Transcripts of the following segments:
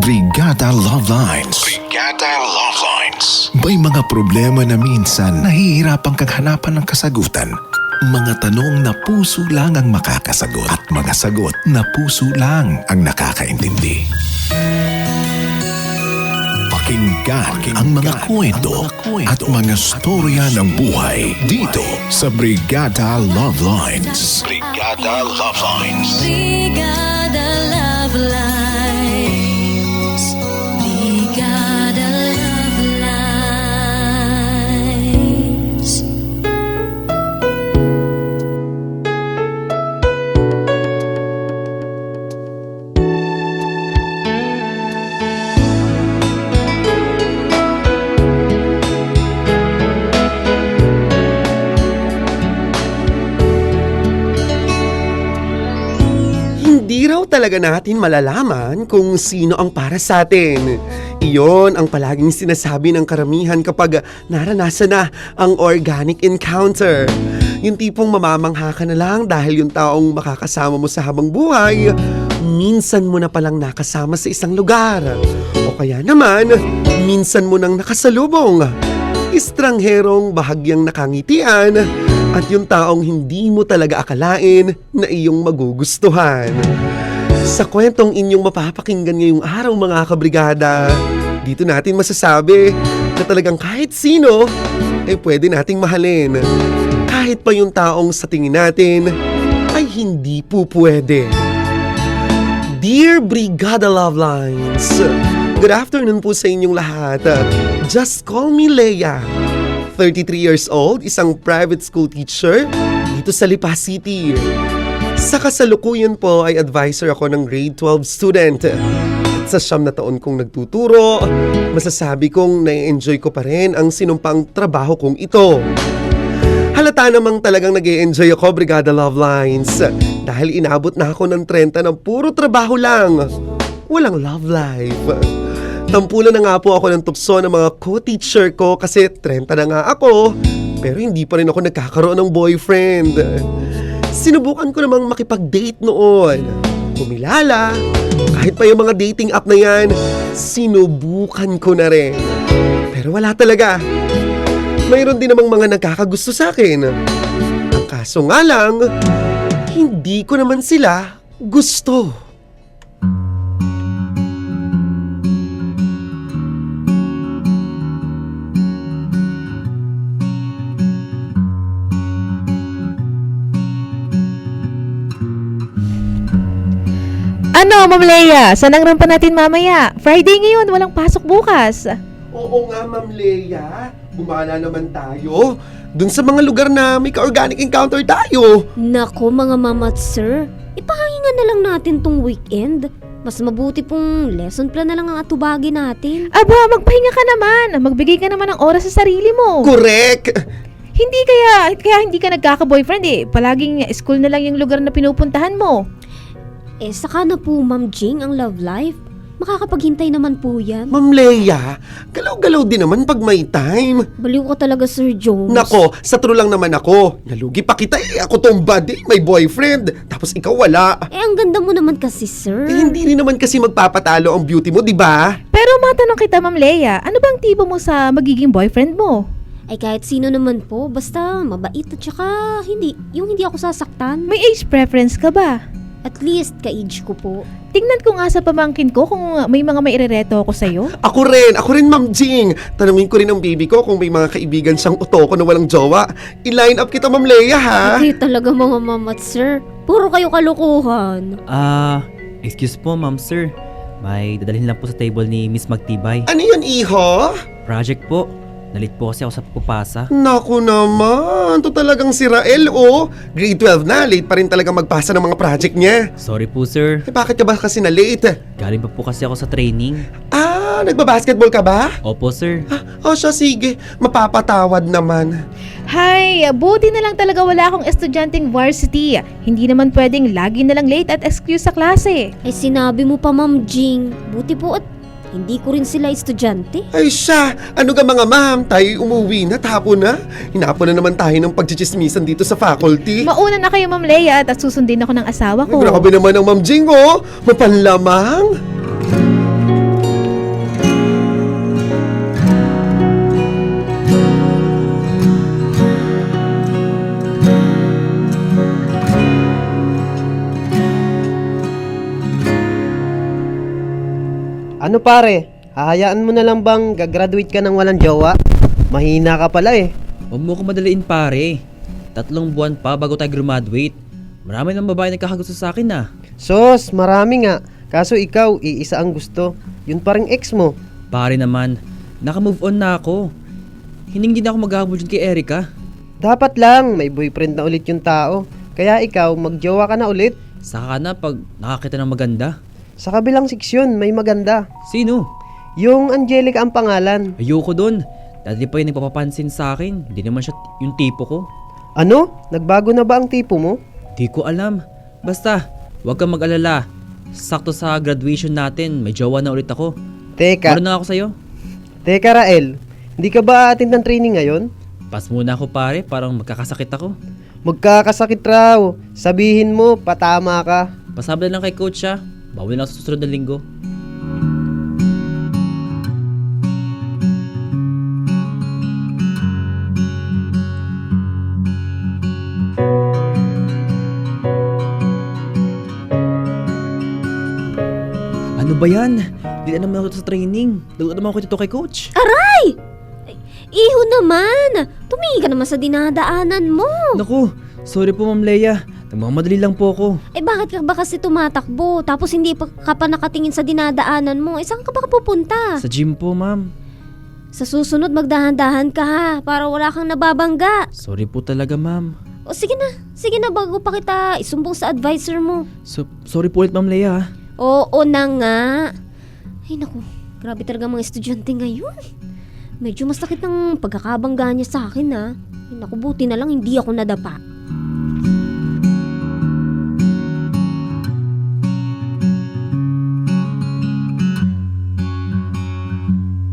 Brigada Love Lines. Brigada Love Lines. May mga problema na minsan nahihirapan kang hanapan ng kasagutan. Mga tanong na puso lang ang makakasagot at mga sagot na puso lang ang nakakaintindi. Pakinggan ang mga kwento at mga storya ng buhay dito sa Brigada Love Lines. Brigada Love Lines. Brigada Love Lines. Brigada Love Lines. Hindi raw talaga natin malalaman kung sino ang para sa atin. Iyon ang palaging sinasabi ng karamihan kapag naranasan na ang organic encounter. Yung tipong mamamangha ka na lang dahil yung taong makakasama mo sa habang buhay, minsan mo na palang nakasama sa isang lugar. O kaya naman, minsan mo nang nakasalubong. Estrangherong bahagyang nakangitian at yung taong hindi mo talaga akalain na iyong magugustuhan. Sa kwentong inyong mapapakinggan ngayong araw mga kabrigada, dito natin masasabi na talagang kahit sino ay pwede nating mahalin. Kahit pa yung taong sa tingin natin ay hindi po pwede. Dear Brigada Love Lines, good afternoon po sa inyong lahat. Just call me Leia. 33 years old, isang private school teacher dito sa Lipa City. Sa kasalukuyan po ay advisor ako ng grade 12 student. At sa 9 na taon kong nagtuturo, masasabi kong na-enjoy ko pa rin ang sinumpang trabaho kong ito. Halata namang talagang nag-e-enjoy ako, Brigada Love Lines, dahil inabot na ako ng 30 ng puro trabaho lang. Walang love life. Tampulan na nga po ako ng tukso ng mga co-teacher ko kasi 30 na nga ako, pero hindi pa rin ako nagkakaroon ng boyfriend. Sinubukan ko namang makipag-date noon. Kumilala, kahit pa yung mga dating app na yan, sinubukan ko na rin. Pero wala talaga. Mayroon din namang mga nagkakagusto sa akin. Ang kaso nga lang, hindi ko naman sila gusto. Ano, Ma'am Leia? Saan ang rampa natin mamaya? Friday ngayon, walang pasok bukas. Oo nga, Ma'am Leia. Gumala naman tayo. Dun sa mga lugar na may ka-organic encounter tayo. Nako mga mama at sir, ipahinga na lang natin tong weekend. Mas mabuti pong lesson plan na lang ang atubagi natin. Aba, magpahinga ka naman. Magbigay ka naman ng oras sa sarili mo. Correct! Hindi kaya hindi ka nagkaka-boyfriend eh. Palaging school na lang yung lugar na pinupuntahan mo. Eh saka na po Ma'am Jing ang love life. Makakapaghintay naman po yan. Ma'am Leia, galaw-galaw din naman pag may time. Baliw ka talaga Sir Jones. Nako, sa true lang naman ako. Nalugi pa kita eh. Ako tong buddy, may boyfriend. Tapos ikaw wala. Eh ang ganda mo naman kasi sir. Eh hindi rin naman kasi magpapatalo ang beauty mo, di ba? Pero matanong kita, Ma'am Leia, ano bang tipo mo sa magiging boyfriend mo? Ay kahit sino naman po, basta mabait at saka yung hindi ako sasaktan. May age preference ka ba? At least ka-age ko po. Tingnan ko nga sa pamangkin ko kung may mga mairereto ako sa'yo. Ako rin Ma'am Jing. Tanungin ko rin ang baby ko kung may mga kaibigan siyang utoko na walang jowa. I-line up kita, Ma'am Leia, ha? Ay talaga mga mama at sir. Puro kayo kalukuhan. Excuse po ma'am sir. May dadalhin lang po sa table ni Miss Magtibay. Ano yun, iho? Project po. Nalit po kasi ako sa pupasa. Naku naman, to talagang si Rael, oh. Grade 12 na, late pa rin talaga magpasa ng mga project niya. Sorry po sir. Eh, bakit ka ba kasi na late? Galing pa po kasi ako sa training. Nagbabasketball ka ba? Opo sir. Siya, sige. Mapapatawad naman. Hay, buti na lang talaga wala akong estudyanteng varsity. Hindi naman pwedeng lagi na lang late at excuse sa klase. Ay sinabi mo pa Ma'am Jing. Buti po at hindi ko rin sila estudyante. Ay siya, ano ka mga ma'am? Tayo umuwi na, tapo na. Hinapon na naman tayo ng pagchichismisan dito sa faculty. Mauna na kayo, Ma'am Leia, at susundin ako ng asawa ko. Ay, grabe naman ang Ma'am Jing, oh. Mapanlamang. Ano pare, hahayaan mo na lang bang gagraduate ka ng walang jowa? Mahina ka pala eh. Huwag mo ko madaliin pare. 3 buwan pa bago tayo graduate. Marami ng babae nagkakagusto sa akin ah. Sos, marami nga. Kaso ikaw, iisa ang gusto. Yun pa ring ex mo. Pare naman, naka-move on na ako. Hindi na ako maghahabol dyan kay Erica. Dapat lang, may boyfriend na ulit yung tao. Kaya ikaw, magjowa ka na ulit. Saka na pag nakakita ng maganda. Sa kabilang seksyon, may maganda. Sino? Yung Angelica ang pangalan. Ayoko dun. Dati pa yung nagpapapansin sa akin. Hindi naman siya yung tipo ko. Ano? Nagbago na ba ang tipo mo? Di ko alam. Basta, huwag kang mag-alala. Sakto sa graduation natin, may jowa na ulit ako. Teka, Meron na ako sa'yo. Rael. Hindi ka ba attend ng training ngayon? Pas muna ako pare, parang magkakasakit ako. Magkakasakit raw. Sabihin mo, patama ka. Pasabi na lang kay coach siya. Bawal na ako sa susunod na linggo. Ano ba yan? Hindi na naman ako sa training. Dagot naman ako dito kay coach. Aray! Iho naman! Tumingin ka naman sa dinadaanan mo. Naku, sorry po Ma'am Leia. Nagmamadali lang po ako. Eh bakit ka ba kasi tumatakbo? Tapos hindi pa ka pa nakatingin sa dinadaanan mo? Eh saan ka ba pupunta? Sa gym po ma'am. Sa susunod magdahan-dahan ka ha, para wala kang nababangga. Sorry po talaga ma'am. O sige na bago pa kita isumbong sa advisor mo. Sorry po ulit Ma'am Leia. Oo na nga. Ay naku, grabe talaga mga estudyante ngayon. Medyo masakit ng pagkakabangga niya sa akin ha. Ay naku, buti na lang hindi ako nadapa.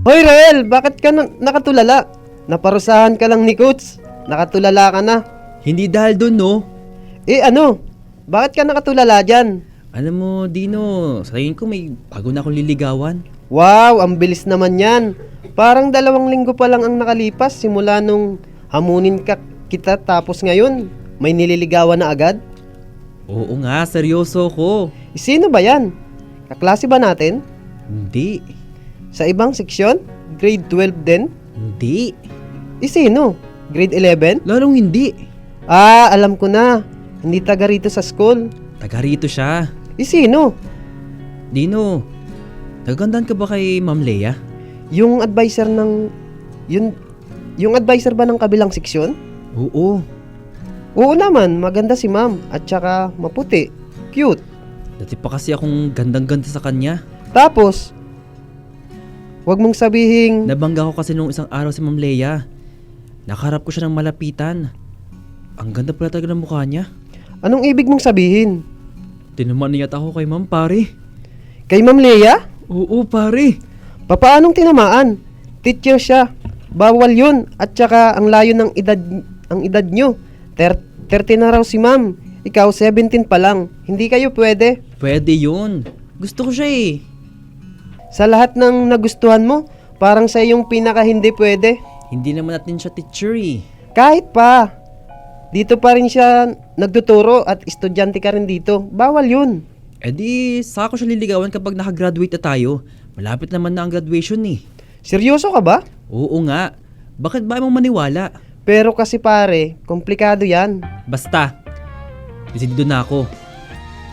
Hoy Rael, bakit ka nakatulala? Naparusahan ka lang ni coach. Nakatulala ka na. Hindi dahil doon no. Eh ano? Bakit ka nakatulala dyan? Alam mo Dino, sa tingin ko may bago na akong liligawan. Wow, ang bilis naman yan. Parang 2 linggo pa lang ang nakalipas simula nung hamunin kita tapos ngayon, may nililigawan na agad? Oo nga, seryoso ko. Sino ba yan? Kaklase ba natin? Hindi. Sa ibang seksyon? Grade 12 din? Hindi. Sino? Grade 11? Lalong hindi. Ah, alam ko na. Hindi taga rito sa school. Taga rito siya. Sino? Dino, nagagandaan ka ba kay Ma'am Leia? Yung advisor ng... Yung advisor ba ng kabilang seksyon? Oo. Oo naman, maganda si ma'am. At saka maputi. Cute. Dati pa kasi akong gandang-ganda sa kanya. Tapos, wag mong sabihing... Nabangga ko kasi nung isang araw si Ma'am Leia. Nakaharap ko siya ng malapitan. Ang ganda pala talaga ng mukha niya. Anong ibig mong sabihin? Tinamaniyat ako kay Ma'am pare. Kay Ma'am Leia? Oo pare. Papaanong tinamaan? Teacher siya. Bawal yun. At saka ang layo ng edad nyo. 30 na raw si ma'am. Ikaw 17 pa lang. Hindi kayo pwede. Pwede yun. Gusto ko siya eh. Sa lahat ng nagustuhan mo, parang sa yung pinaka hindi pwede. Hindi naman natin siya teacher eh. Kahit pa. Dito pa rin siya nagtuturo at estudyante ka rin dito. Bawal yun. Eh di, saka ko siya liligawan kapag nakagraduate na tayo. Malapit naman na ang graduation eh. Seryoso ka ba? Oo nga. Bakit ba mo maniwala? Pero kasi pare, komplikado yan. Basta, decidido na ako.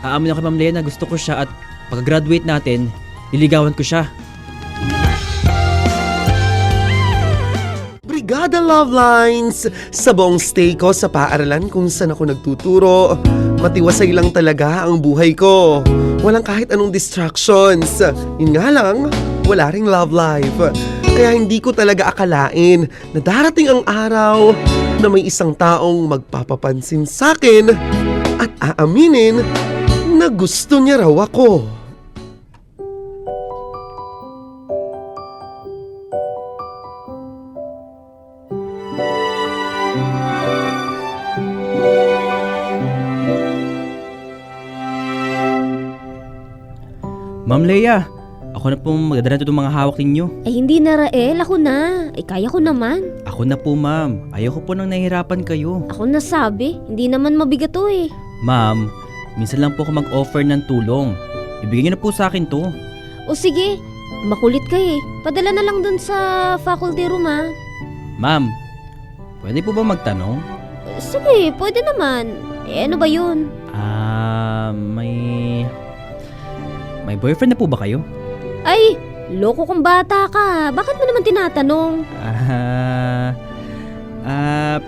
Aamin ako kay Ma'am Leia na gusto ko siya at pag-graduate natin, liligawan ko siya. Brigada Love Lines! Sa buong stay ko sa paaralan kung saan ako nagtuturo, matiwasay lang talaga ang buhay ko. Walang kahit anong distractions. Yun nga lang, wala ring love life. Kaya hindi ko talaga akalain na darating ang araw na may isang taong magpapapansin sa akin at aaminin na gusto niya raw ako. Ma'am Leia, ako na po magdadala itong mga hawak ninyo. Ay hindi na Rael, ako na. Ay kaya ko naman. Ako na po ma'am, ayoko po nang nahihirapan kayo. Ako nasabi, hindi naman mabigat to eh. Ma'am, minsan lang po ako mag-offer ng tulong. Ibigay niyo na po sa akin to. O sige, Makulit ka eh. Padala na lang dun sa faculty room ha. Ma'am, pwede po ba magtanong? Sige, pwede naman. Ano ba yun? May boyfriend na po ba kayo? Ay, loko kong bata ka. Bakit mo naman tinatanong?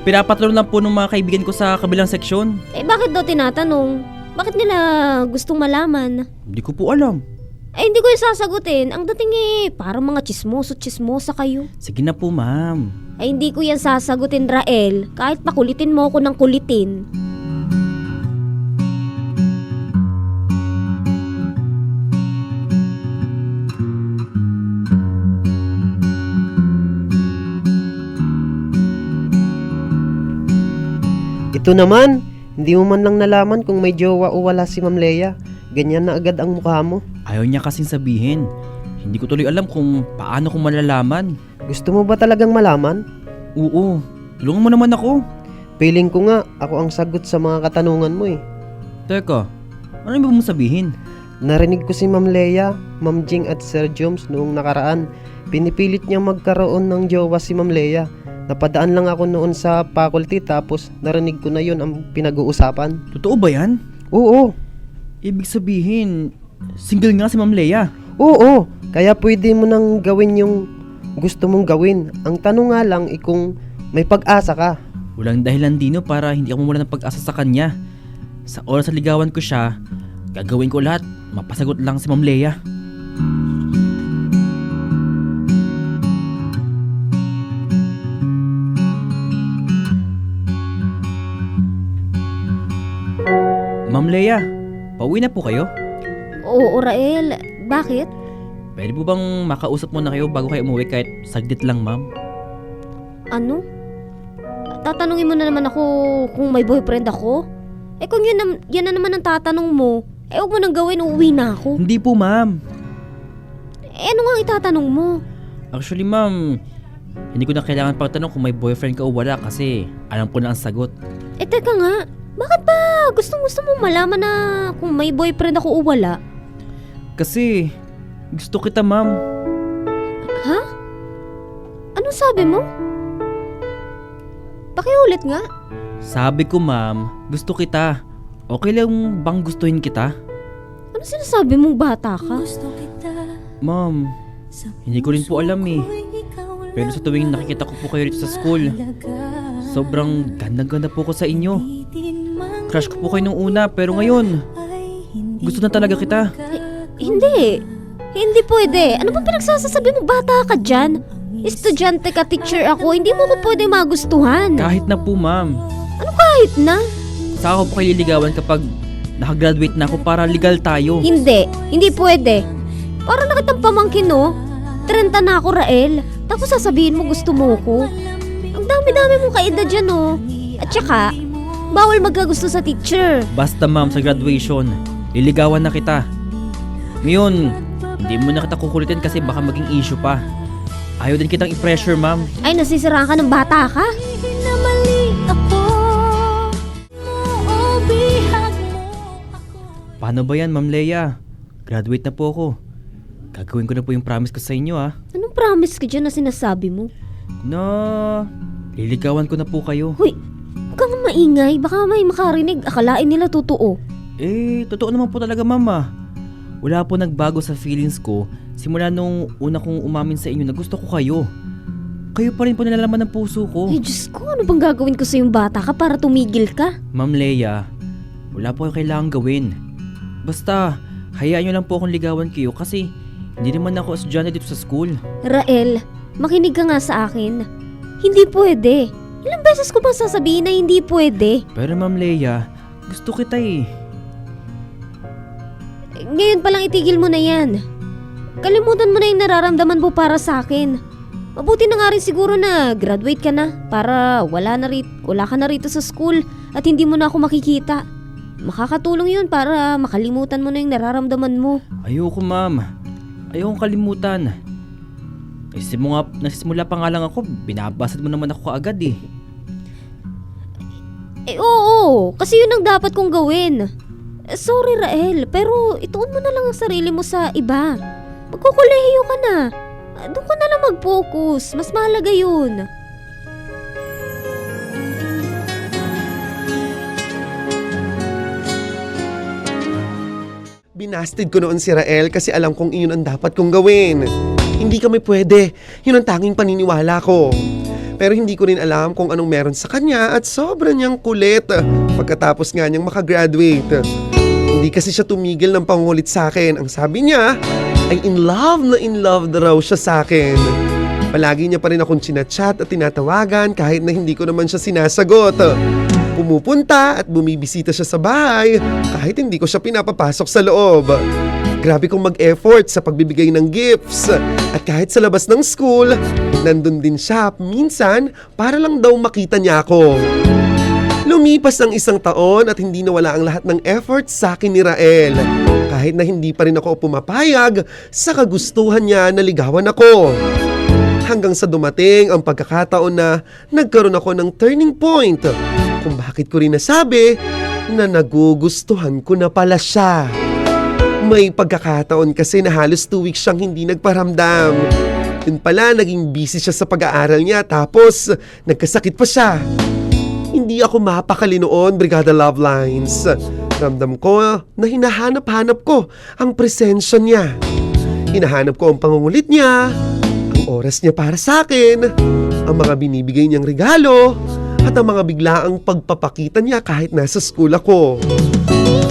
Pinapatrol lang po ng mga kaibigan ko sa kabilang seksyon. Bakit daw tinatanong? Bakit nila gustong malaman? Hindi ko po alam. Hindi ko yung sasagutin. Ang dating parang mga chismosa kayo. Sige na po, ma'am. Hindi ko yan sasagutin, Rael. Kahit pakulitin mo ako ng kulitin. Ito naman, hindi mo man lang nalaman kung may jowa o wala si Ma'am Lea. Ganyan na agad ang mukha mo. Ayaw niya kasing sabihin. Hindi ko tuloy alam kung paano ko malalaman. Gusto mo ba talagang malaman? Oo, tulungan mo naman ako. Feeling ko nga, ako ang sagot sa mga katanungan mo eh. Teka, ano ba mong sabihin? Narinig ko si Ma'am Lea, Ma'am Jing at Sir Joms noong nakaraan. Pinipilit niyang magkaroon ng jowa si Ma'am Lea. Napadaan lang ako noon sa faculty tapos narinig ko na yun ang pinag-uusapan. Totoo ba yan? Oo, Ibig sabihin, single nga si Ma'am Lea. oo. Kaya pwede mo nang gawin yung gusto mong gawin. Ang tanong nga lang kung may pag-asa ka. Walang dahilan dino para hindi ako mawala ng pag-asa sa kanya. Sa oras na ligawan ko siya, gagawin ko lahat, mapasagot lang si Ma'am Lea. Ma'am Lea, pauwi na po kayo? Oo, Rael. Bakit? Pwede po bang makausap muna kayo bago kayo umuwi kahit saglit lang, ma'am? Ano? Tatanungin mo na naman ako kung may boyfriend ako? Kung yan na naman ang tatanong mo, huwag mo nang gawin, uuwi na ako. Hindi po, ma'am. Ano nga ang itatanong mo? Actually, ma'am, hindi ko na kailangan pagtanong kung may boyfriend ka o wala kasi alam ko na ang sagot. Teka nga, bakit ba gusto mo malaman na kung may boyfriend ako o wala? Kasi gusto kita, ma'am. Ha? Anong sabi mo? Pakiulit nga. Sabi ko, ma'am, gusto kita. Okay lang bang gustuhin kita? Ano sinasabi mong bata ka? Ma'am, hindi ko rin po alam eh. Pero sa tuwing nakikita ko po kayo dito sa school, sobrang ganda-ganda po ko sa inyo. Crush ko po kayo nung una pero ngayon, gusto na talaga kita. Hindi. Hindi pwede. Ano bang pinagsasasabi mo? Bata ka dyan. Estudyante ka, teacher ako. Hindi mo ko pwede magustuhan. Kahit na po, ma'am. Ano kahit na? Saka ko po kayo liligawan kapag nakagraduate na ako para legal tayo. Hindi. Hindi pwede. Para na kitang pamangkin, no? 30 na ako, Rael. Tapos sasabihin mo gusto mo ko. Ang dami-dami mong kaedad dyan, no? At saka, bawal magkagusto sa teacher. Basta, ma'am, sa graduation, liligawan na kita. Ngayon, hindi mo na kita kukulitin kasi baka maging issue pa. Ayaw din kitang i-pressure, ma'am. Ay, nasisiraan ka ng bata ka? Paano ba yan, Ma'am Lea? Graduate na po ako. Gagawin ko na po yung promise ko sa inyo, ah. Anong promise ka dyan na sinasabi mo? Na liligawan ko na po kayo. Hoy, huwag kang maingay. Baka may makarinig. Akalain nila totoo. Totoo naman po talaga, mama. Wala po nagbago sa feelings ko simula nung una kong umamin sa inyo na gusto ko kayo. Kayo pa rin po nilalaman ng puso ko. Ay, Diyos ko, ano bang gagawin ko sa yung bata ka para tumigil ka? Ma'am Lea, wala po kayong kailangang gawin. Basta, hayaan nyo lang po akong ligawan kayo kasi hindi naman ako estudyante dito sa school. Rael, makinig ka nga sa akin. Hindi pwede. Ilang beses ko bang sasabihin na hindi pwede? Pero Ma'am Lea, gusto kita eh. Ngayon palang itigil mo na yan. Kalimutan mo na yung nararamdaman mo para sa akin. Mabuti na nga rin siguro na graduate ka na para wala ka na rito sa school at hindi mo na ako makikita. Makakatulong yun para makalimutan mo na yung nararamdaman mo. Ayoko, ma'am. Ayokong kalimutan. Nagsisimula pa nga lang ako, binabasad mo naman ako kaagad eh. Oo, kasi yun ang dapat kong gawin. Sorry, Rael, pero ituon mo na lang ang sarili mo sa iba. Magkukulehiyo ka na. Doon ka na lang mag-focus. Mas mahalaga yun. Binasted ko noon si Rael kasi alam kong iyon ang dapat kong gawin. Hindi kami pwede. Yun ang tanging paniniwala ko. Pero hindi ko rin alam kung anong meron sa kanya at sobrang niyang kulit pagkatapos nga niyang makagraduate. Hindi kasi siya tumigil ng pangulit sa akin. Ang sabi niya ay in love na raw siya sa akin. Palagi niya pa rin akong chinachat at tinatawagan kahit na hindi ko naman siya sinasagot. Pumupunta at bumibisita siya sa bahay kahit hindi ko siya pinapapasok sa loob. Grabe kong mag-effort sa pagbibigay ng gifts. At kahit sa labas ng school, nandun din siya minsan para lang daw makita niya ako. Lumipas ang 1 taon at hindi nawala ang lahat ng effort sa akin ni Rael. Kahit na hindi pa rin ako pumapayag sa kagustuhan niya na ligawan ako. Hanggang sa dumating ang pagkakataon na nagkaroon ako ng turning point kung bakit ko rin nasabi na nagugustuhan ko na pala siya. May pagkakataon kasi na halos 2 weeks siyang hindi nagparamdam. Yun pala, naging busy siya sa pag-aaral niya tapos nagkasakit pa siya. Hindi ako mapakali noon, Brigada Love Lines. Ramdam ko na hinahanap-hanap ko ang presensya niya. Hinahanap ko ang pangungulit niya, ang oras niya para sa akin, ang mga binibigay niyang regalo, at ang mga biglaang pagpapakita niya kahit nasa school ako.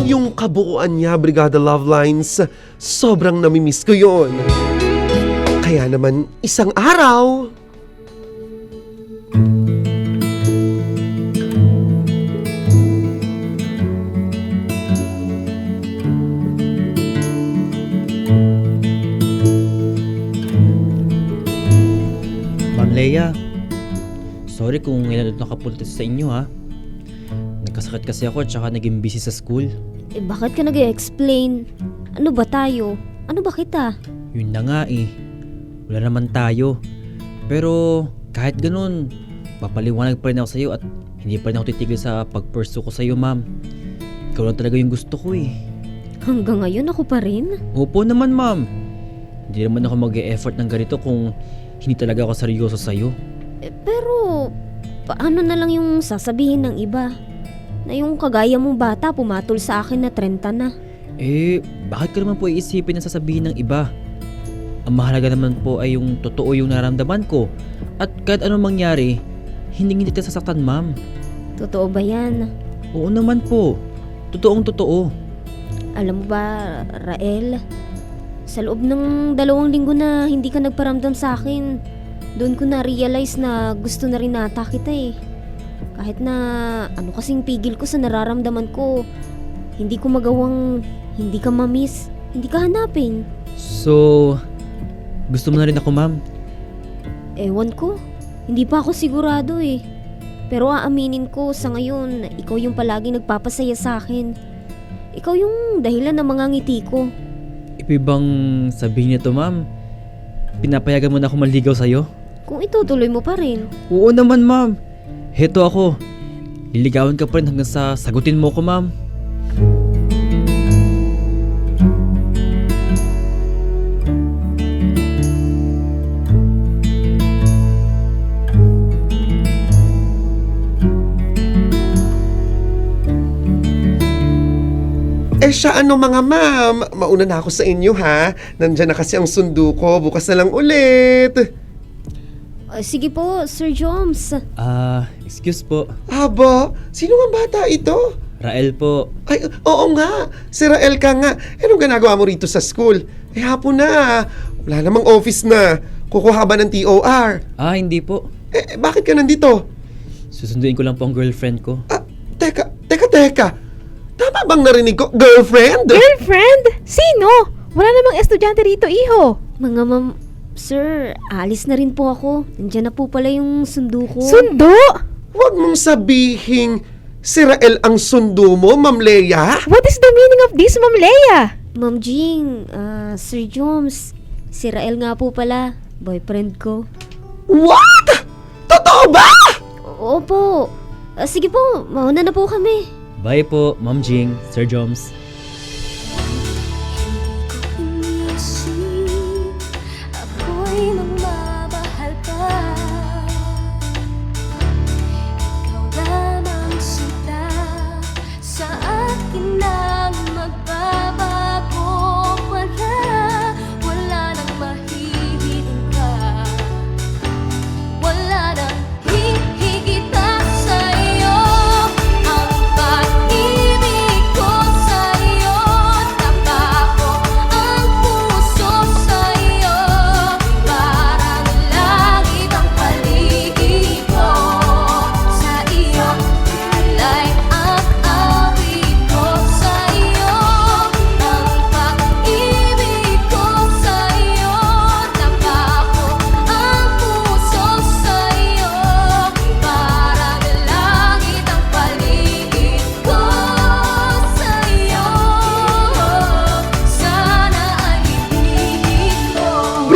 Yung kabuuan niya, Brigada Love Lines, sobrang namimiss ko yun. Kaya naman, isang araw... Ma'am Leia, sorry kung ngayon nakapunta sa inyo ha. Nagkasakit kasi ako at saka naging busy sa school. Bakit ka nag-explain? Ano ba tayo? Ano ba kita? Yun na nga eh. Wala naman tayo. Pero kahit ganun, papaliwanag pa rin ako sa'yo at hindi pa rin ako titigil sa pag-pursue ko sa'yo, ma'am. Ikaw lang talaga yung gusto ko eh. Hanggang ngayon ako pa rin? Opo naman, ma'am. Hindi naman ako mag-e-effort ng ganito kung hindi talaga ako seryoso sa'yo. Pero, paano na lang yung sasabihin ng iba? Na yung kagaya mong bata pumatol sa akin na 30 na. Bakit ka naman po iisipin na sasabihin ng iba? Ang mahalaga naman po ay yung totoo yung naramdaman ko. At kahit anong mangyari, hindi kita sasaktan, ma'am. Totoo ba yan? Oo naman po. Totoong totoo. Alam mo ba, Rael? Sa loob ng 2 linggo na hindi ka nagparamdam sa akin, doon ko na-realize na gusto na rin nata kita eh. Kahit na ano kasing pigil ko sa nararamdaman ko, hindi ko magawang hindi ka ma-miss, hindi ka hanapin. So, gusto mo na rin ako, ma'am? Ewan ko, hindi pa ako sigurado eh. Pero aaminin ko sa ngayon, ikaw yung palaging nagpapasaya sa akin. Ikaw yung dahilan ng mga ngiti ko. Ibig bang sabihin nito, ma'am? Pinapayagan mo na ako maligaw sa'yo? Kung itutuloy mo pa rin. Oo naman, ma'am. Heto ako. Liligawan ka pa rin hanggang sa sagutin mo ko, ma'am. Siya ano mga ma'am, mauna na ako sa inyo ha. Nandyan na kasi ang sundo ko, bukas na lang ulit. Sige po, Sir Joms. Excuse po. Aba, sino nga bata ito? Rael po. Ay, oo nga, si Rael ka nga. Anong ginagawa mo rito sa school? Hapon na, wala namang office na. Kukuha ba ng TOR? Hindi po. Bakit ka nandito? Susunduin ko lang po ang girlfriend ko. Teka. Tama bang narinig ko? Girlfriend? Girlfriend? Sino? Wala namang estudyante rito, iho. Mga ma'am, sir, alis na rin po ako. Nandiyan na po pala yung sundo ko. Sundo? Huwag mong sabihin si Rael ang sundo mo, Ma'am Leia. What is the meaning of this, Ma'am Leia? Ma'am Jing, Sir Joms, si Rael nga po pala, boyfriend ko. What? Totoo ba? Opo. Sige po, mauna na po kami. Bye po, Ma'am Jing, Sir Joms.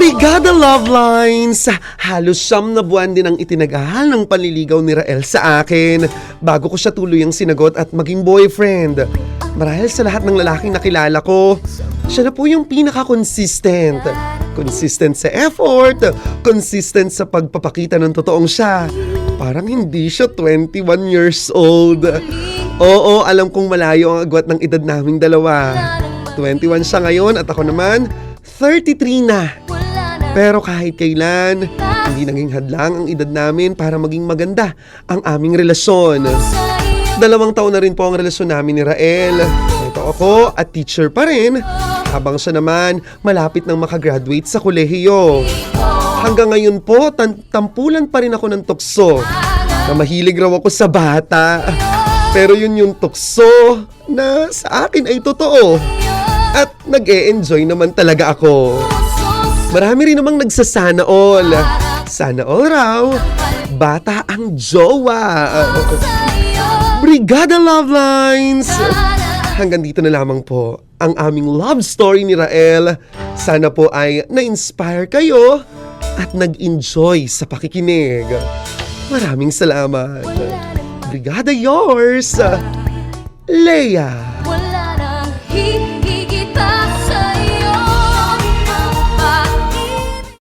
Brigada Love Lines! Halos 9 na buwan din ang itinagal ng panliligaw ni Rael sa akin bago ko siya tuluyang sinagot at maging boyfriend. Marahil sa lahat ng lalaking nakilala ko, siya na po yung pinaka-consistent. Consistent sa effort, consistent sa pagpapakita ng totoong siya. Parang hindi siya 21 years old. Oo, alam kong malayo ang agwat ng edad naming dalawa. 21 siya ngayon at ako naman, 33 na. Pero kahit kailan, hindi naging hadlang ang edad namin para maging maganda ang aming relasyon. 2 taon na rin po ang relasyon namin ni Rael. Ito ako at teacher pa rin, habang siya naman malapit nang makagraduate sa kolehiyo. Hanggang ngayon po, tampulan pa rin ako ng tukso na mahilig raw ako sa bata. Pero yun yung tukso na sa akin ay totoo. At nag-e-enjoy naman talaga ako. Marami rin namang nagsasana all. Sana all raw, bata ang jowa. Brigada Love Lines! Hanggang dito na lamang po ang aming love story ni Rael. Sana po ay na-inspire kayo at nag-enjoy sa pakikinig. Maraming salamat. Brigada yours, Leia.